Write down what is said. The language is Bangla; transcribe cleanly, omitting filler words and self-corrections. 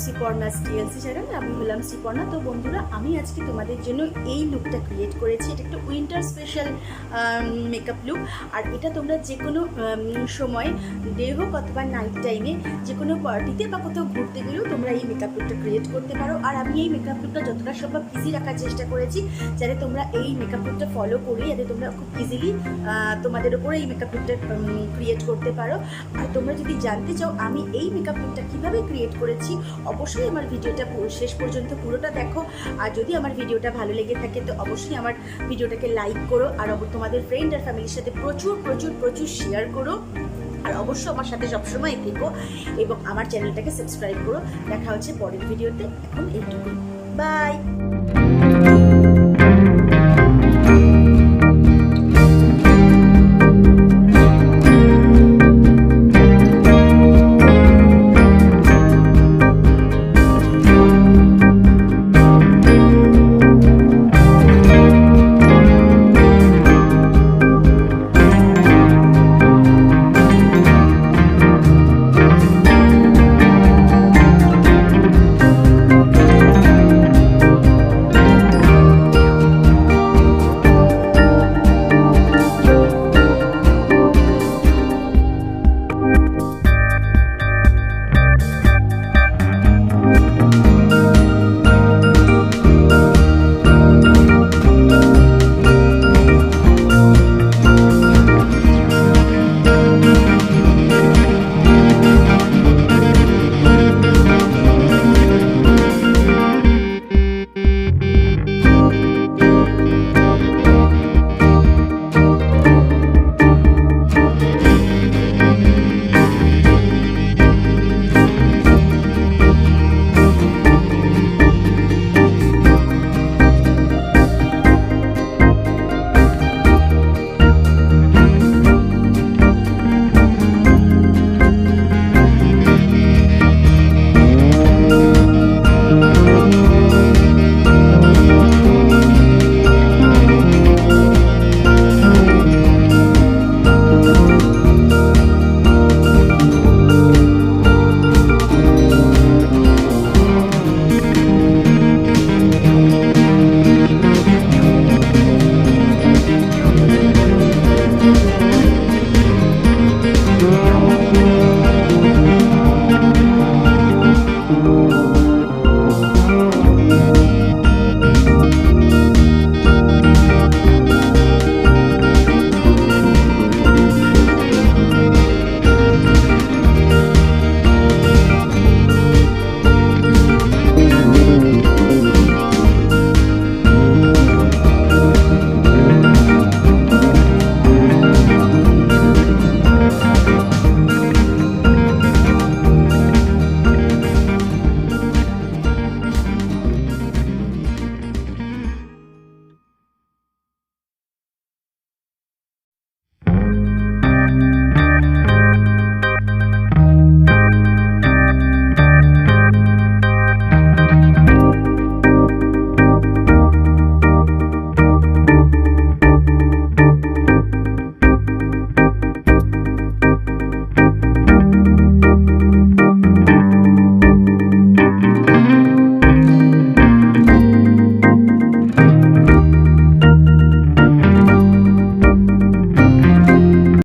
Sriparna TLC channel. আমি হলাম শ্রীপর্ণা। তো বন্ধুরা, আমি আজকে তোমাদের জন্য এই লুকটা ক্রিয়েট করেছি। এটা একটা উইন্টার স্পেশাল মেকআপ লুক। আর এটা তোমরা যে কোনো সময়, ডে হোক অথবা নাইট টাইমে, যে কোনো পার্টিতে বা কোথাও ঘুরতে গেলেও তোমরা এই মেকআপ লুকটা ক্রিয়েট করতে পারো। আর আমি এই মেকআপ লুকটা যতটা সম্ভব ইজি রাখার চেষ্টা করেছি, যাতে তোমরা এই মেকআপ লুকটা ফলো করি, যাতে তোমরা খুব ইজিলি তোমাদের ওপরে এই মেকআপ লুকটা ক্রিয়েট করতে পারো। আর তোমরা যদি জানতে চাও আমি এই মেকআপ লুকটা কীভাবে ক্রিয়েট করেছি, অবশ্যই আমার ভিডিওটা শেষ পর্যন্ত পুরোটা দেখো। আর যদি আমার ভিডিওটা ভালো লেগে থাকে তো অবশ্যই আমার ভিডিওটাকে লাইক করো, আর তোমাদের ফ্রেন্ড আর ফ্যামিলির সাথে প্রচুর প্রচুর প্রচুর শেয়ার করো। আর অবশ্যই আমার সাথে সবসময় থেকো এবং আমার চ্যানেলটাকে সাবস্ক্রাইব করো। দেখা হচ্ছে পরের ভিডিওতে। এখন এইটুকু, বাই।